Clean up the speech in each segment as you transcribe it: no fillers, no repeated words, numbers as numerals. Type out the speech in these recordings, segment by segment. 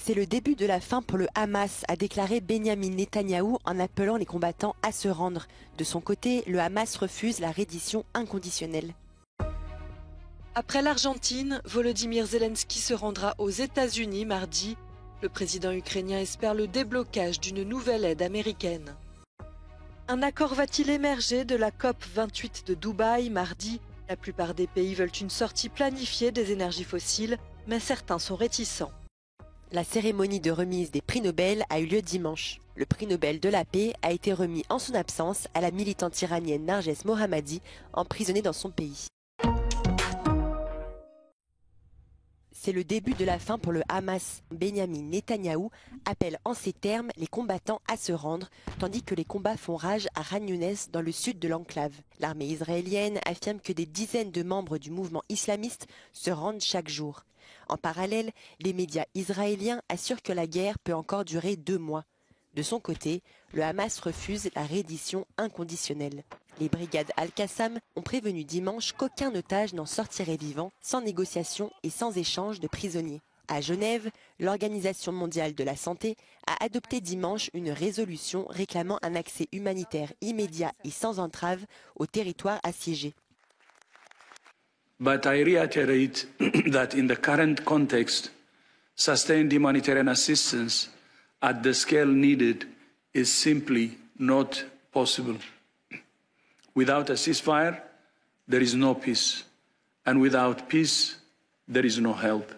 C'est le début de la fin pour le Hamas, a déclaré Benyamin Netanyahou en appelant les combattants à se rendre. De son côté, le Hamas refuse la reddition inconditionnelle. Après l'Argentine, Volodymyr Zelensky se rendra aux États-Unis mardi. Le président ukrainien espère le déblocage d'une nouvelle aide américaine. Un accord va-t-il émerger de la COP 28 de Dubaï mardi? La plupart des pays veulent une sortie planifiée des énergies fossiles, mais certains sont réticents. La cérémonie de remise des prix Nobel a eu lieu dimanche. Le prix Nobel de la paix a été remis en son absence à la militante iranienne Narges Mohammadi, emprisonnée dans son pays. C'est le début de la fin pour le Hamas. Benyamin Netanyahou appelle en ces termes les combattants à se rendre, tandis que les combats font rage à Khan Younes dans le sud de l'enclave. L'armée israélienne affirme que des dizaines de membres du mouvement islamiste se rendent chaque jour. En parallèle, les médias israéliens assurent que la guerre peut encore durer 2 mois. De son côté, le Hamas refuse la reddition inconditionnelle. Les brigades Al-Qassam ont prévenu dimanche qu'aucun otage n'en sortirait vivant, sans négociation et sans échange de prisonniers. À Genève, l'Organisation mondiale de la santé a adopté dimanche une résolution réclamant un accès humanitaire immédiat et sans entrave aux territoires assiégés. But I reiterate that in the current context, sustained humanitarian assistance at the scale needed is simply not possible. Without a ceasefire, there is no peace. And without peace, there is no help.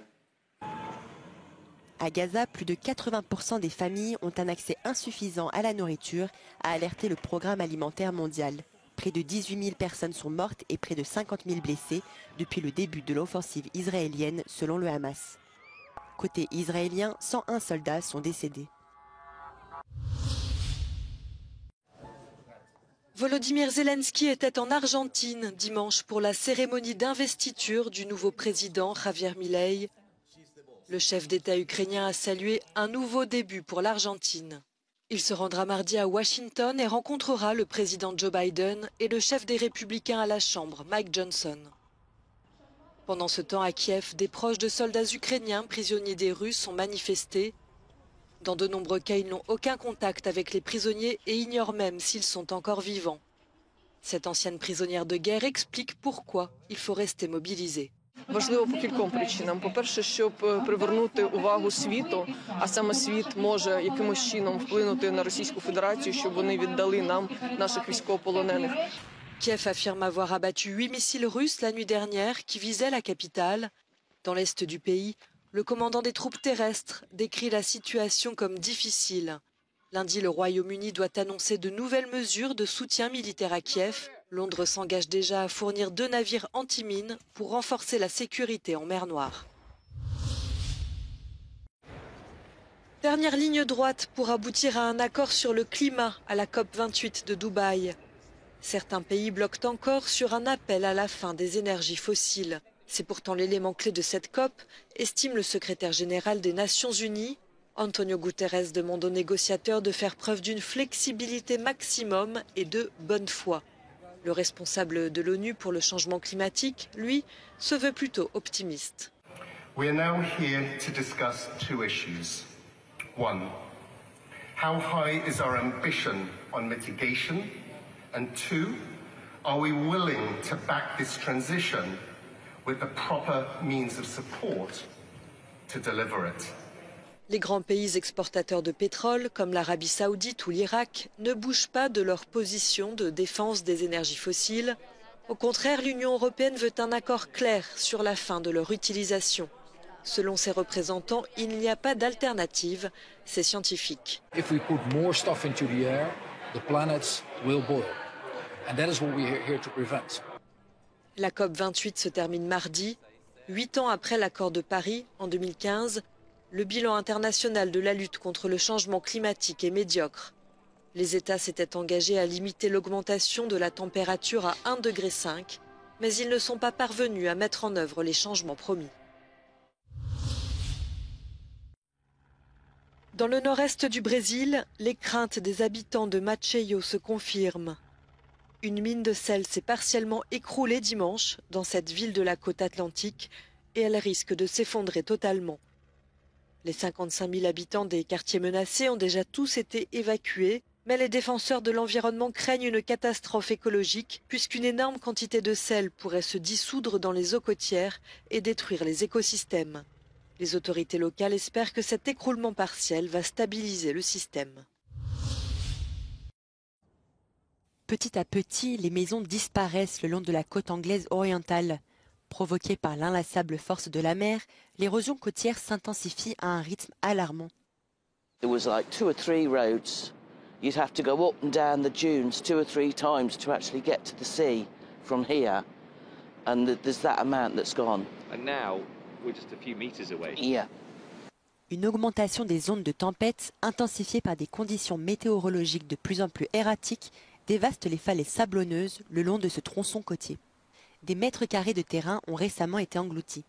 À Gaza, plus de 80% des familles ont un accès insuffisant à la nourriture, a alerté le Programme alimentaire mondial. Près de 18 000 personnes sont mortes et près de 50 000 blessés depuis le début de l'offensive israélienne, selon le Hamas. Côté israélien, 101 soldats sont décédés. Volodymyr Zelensky était en Argentine dimanche pour la cérémonie d'investiture du nouveau président Javier Milei. Le chef d'État ukrainien a salué un nouveau début pour l'Argentine. Il se rendra mardi à Washington et rencontrera le président Joe Biden et le chef des Républicains à la Chambre, Mike Johnson. Pendant ce temps, à Kiev, des proches de soldats ukrainiens prisonniers des Russes ont manifesté. Dans de nombreux cas, ils n'ont aucun contact avec les prisonniers et ignorent même s'ils sont encore vivants. Cette ancienne prisonnière de guerre explique pourquoi il faut rester mobilisé. Важливо по кільком причинам. По-перше, щоб привернути увагу світу, а саме світ може якимось чином вплинути на Російську Федерацію, щоб вони віддали нам наших військовополонених. Kiev affirme avoir abattu 8 missiles russes la nuit dernière qui visaient la capitale. Dans l'est du pays, le commandant des troupes terrestres décrit la situation comme difficile. Lundi, le Royaume-Uni doit annoncer de nouvelles mesures de soutien militaire à Kiev. Londres s'engage déjà à fournir 2 navires anti-mines pour renforcer la sécurité en mer Noire. Dernière ligne droite pour aboutir à un accord sur le climat à la COP 28 de Dubaï. Certains pays bloquent encore sur un appel à la fin des énergies fossiles. C'est pourtant l'élément clé de cette COP, estime le secrétaire général des Nations Unies. Antonio Guterres demande aux négociateurs de faire preuve d'une flexibilité maximum et de bonne foi. Le responsable de l'ONU pour le changement climatique, lui, se veut plutôt optimiste. We are now here to discuss 2 issues. 1, how high is our ambition on mitigation? And 2, are we willing to back this transition with the proper means of support to deliver it? Les grands pays exportateurs de pétrole, comme l'Arabie saoudite ou l'Irak, ne bougent pas de leur position de défense des énergies fossiles. Au contraire, l'Union européenne veut un accord clair sur la fin de leur utilisation. Selon ses représentants, il n'y a pas d'alternative, c'est scientifique. If we put more stuff into the air, the planets will boil. And that is what we are here to prevent. La COP 28 se termine mardi. 8 ans après l'accord de Paris, en 2015, le bilan international de la lutte contre le changement climatique est médiocre. Les États s'étaient engagés à limiter l'augmentation de la température à 1,5 degré, mais ils ne sont pas parvenus à mettre en œuvre les changements promis. Dans le nord-est du Brésil, les craintes des habitants de Maceió se confirment. Une mine de sel s'est partiellement écroulée dimanche dans cette ville de la côte atlantique et elle risque de s'effondrer totalement. Les 55 000 habitants des quartiers menacés ont déjà tous été évacués, mais les défenseurs de l'environnement craignent une catastrophe écologique puisqu'une énorme quantité de sel pourrait se dissoudre dans les eaux côtières et détruire les écosystèmes. Les autorités locales espèrent que cet écroulement partiel va stabiliser le système. Petit à petit, les maisons disparaissent le long de la côte anglaise orientale. Provoquée par l'inlassable force de la mer, l'érosion côtière s'intensifie à un rythme alarmant. There was like 2 or 3 roads. You'd have to go up and down the dunes 2 or 3 times to actually get to the sea from here. And there's that amount that's gone. And now we're just a few meters away. Yeah. Une augmentation des ondes de tempête, intensifiée par des conditions météorologiques de plus en plus erratiques, dévaste les falaises sablonneuses le long de ce tronçon côtier. Des mètres carrés de terrain ont récemment été engloutis.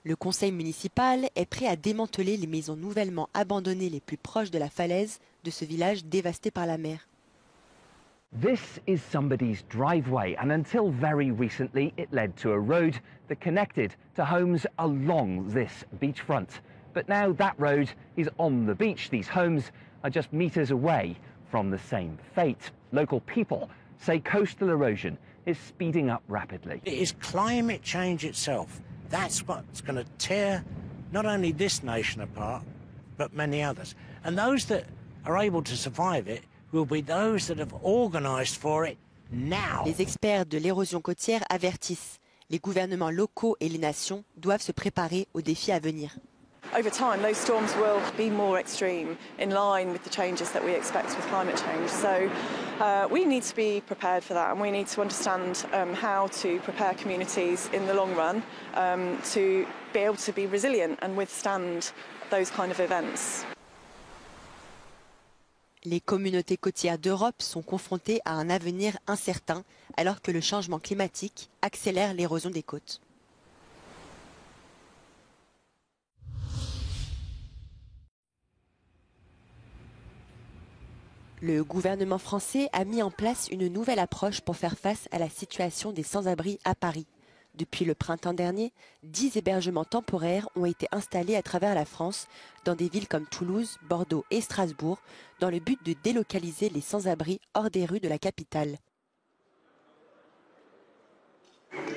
Le conseil municipal est prêt à démanteler les maisons nouvellement abandonnées les plus proches de la falaise de ce village dévasté par la mer. This is somebody's driveway, and until very recently it led to a road that connected to homes along this beachfront. But now that road is on the beach. These homes are just meters away from the same fate. Local people say coastal erosion is speeding up rapidly. It is climate change itself. That's what's going to tear not only this nation apart, but many others. And those that are able to survive it will be those that have organised for it now. Les experts de l'érosion côtière avertissent. Les gouvernements locaux et les nations doivent se préparer aux défis à venir. Over time, those storms will be more extreme, in line with the changes that we expect with climate change. So we need to be prepared for that, and we need to understand how to prepare communities in the long run to be able to be resilient and withstand those kind of events. Les communautés côtières d'Europe sont confrontées à un avenir incertain alors que le changement climatique accélère l'érosion des côtes. Le gouvernement français a mis en place une nouvelle approche pour faire face à la situation des sans-abri à Paris. Depuis le printemps dernier, 10 hébergements temporaires ont été installés à travers la France, dans des villes comme Toulouse, Bordeaux et Strasbourg, dans le but de délocaliser les sans-abri hors des rues de la capitale.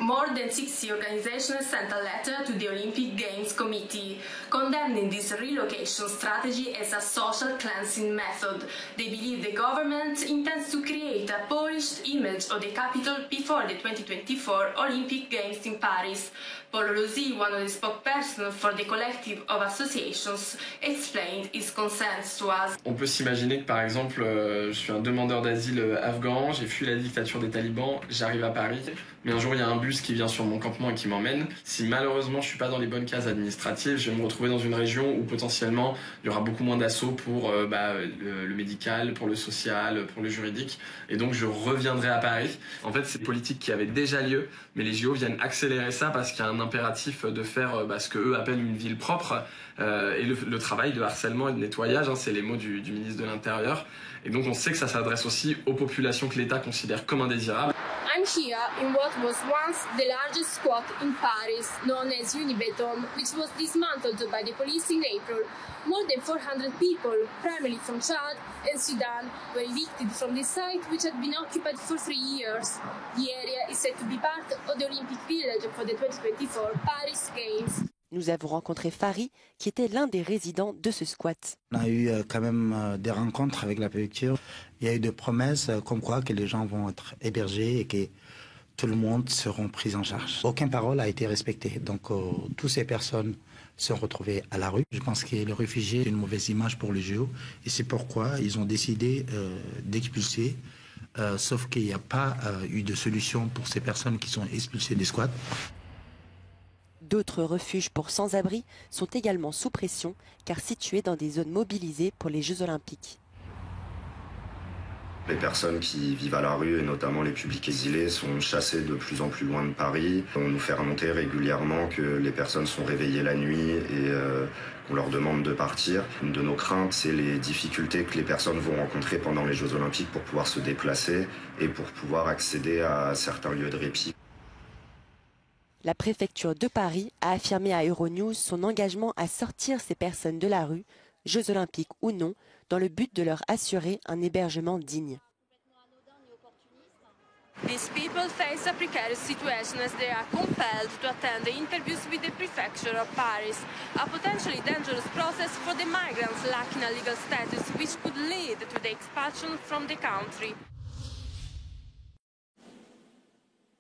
More than 60 organizations sent a letter to the Olympic Games Committee, condemning this relocation strategy as a social cleansing method. They believe the government intends to create a polished image of the capital before the 2024 Olympic Games in Paris. Paul Rosy, one of the spokespersons for the collective of associations, explained his concerns to us. On peut s'imaginer que par exemple, je suis un demandeur d'asile afghan, j'ai fui la dictature des talibans, j'arrive à Paris, mais un jour il y a un bus qui vient sur mon campement et qui m'emmène. Si malheureusement je suis pas dans les bonnes cases administratives, je vais me retrouver dans une région où potentiellement il y aura beaucoup moins d'assauts pour le médical, pour le social, pour le juridique, et donc je reviendrai à Paris. En fait, c'est une politique qui avait déjà lieu, mais les JO viennent accélérer ça parce qu'il y a un impératif de faire ce qu'eux appellent une ville propre, et le travail de harcèlement et de nettoyage, c'est les mots du ministre de l'Intérieur. Et donc on sait que ça s'adresse aussi aux populations que l'État considère comme indésirables. I'm here in what was once the largest squat in Paris, known as Unibeton, which was dismantled by the police in April. More than 400 people, primarily from Chad and Sudan, were evicted from the site, which had been occupied for 3 years. The area is said to be part of the Olympic Village for the 2024 Paris Games. Nous avons rencontré Fari, qui était l'un des résidents de ce squat. On a eu quand même des rencontres avec la préfecture. Il y a eu des promesses comme quoi que les gens vont être hébergés et que tout le monde seront pris en charge. Aucune parole a été respectée. Donc toutes ces personnes sont retrouvées à la rue. Je pense que les réfugiés ont une mauvaise image pour les JO. Et c'est pourquoi ils ont décidé d'expulser. Sauf qu'il n'y a pas eu de solution pour ces personnes qui sont expulsées des squats. D'autres refuges pour sans-abri sont également sous pression, car situés dans des zones mobilisées pour les Jeux Olympiques. Les personnes qui vivent à la rue, et notamment les publics exilés, sont chassées de plus en plus loin de Paris. On nous fait remonter régulièrement que les personnes sont réveillées la nuit et qu'on leur demande de partir. Une de nos craintes, c'est les difficultés que les personnes vont rencontrer pendant les Jeux Olympiques pour pouvoir se déplacer et pour pouvoir accéder à certains lieux de répit. La préfecture de Paris a affirmé à Euronews son engagement à sortir ces personnes de la rue, Jeux olympiques ou non, dans le but de leur assurer un hébergement digne. These people face a precarious situation as they are compelled to attend the interviews with the prefecture of Paris, a potentially dangerous process for the migrants lacking a legal status which could lead to the expulsion from the country.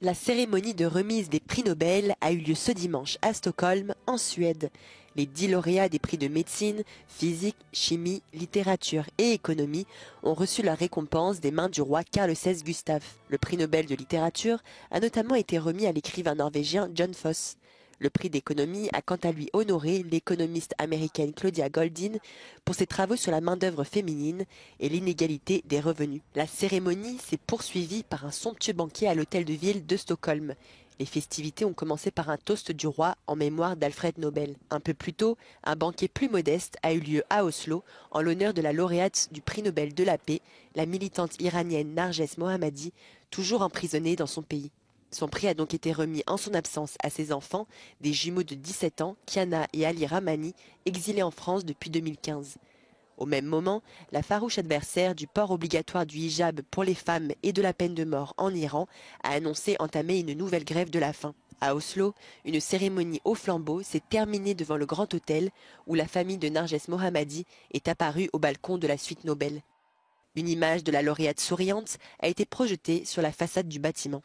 La cérémonie de remise des prix Nobel a eu lieu ce dimanche à Stockholm, en Suède. Les 10 lauréats des prix de médecine, physique, chimie, littérature et économie ont reçu la récompense des mains du roi Carl XVI Gustaf. Le prix Nobel de littérature a notamment été remis à l'écrivain norvégien John Foss. Le prix d'économie a quant à lui honoré l'économiste américaine Claudia Goldin pour ses travaux sur la main-d'œuvre féminine et l'inégalité des revenus. La cérémonie s'est poursuivie par un somptueux banquet à l'hôtel de ville de Stockholm. Les festivités ont commencé par un toast du roi en mémoire d'Alfred Nobel. Un peu plus tôt, un banquet plus modeste a eu lieu à Oslo en l'honneur de la lauréate du prix Nobel de la paix, la militante iranienne Narges Mohammadi, toujours emprisonnée dans son pays. Son prix a donc été remis en son absence à ses enfants, des jumeaux de 17 ans, Kiana et Ali Rahmani, exilés en France depuis 2015. Au même moment, la farouche adversaire du port obligatoire du hijab pour les femmes et de la peine de mort en Iran a annoncé entamer une nouvelle grève de la faim. À Oslo, une cérémonie au flambeau s'est terminée devant le Grand Hôtel où la famille de Narges Mohammadi est apparue au balcon de la suite Nobel. Une image de la lauréate souriante a été projetée sur la façade du bâtiment.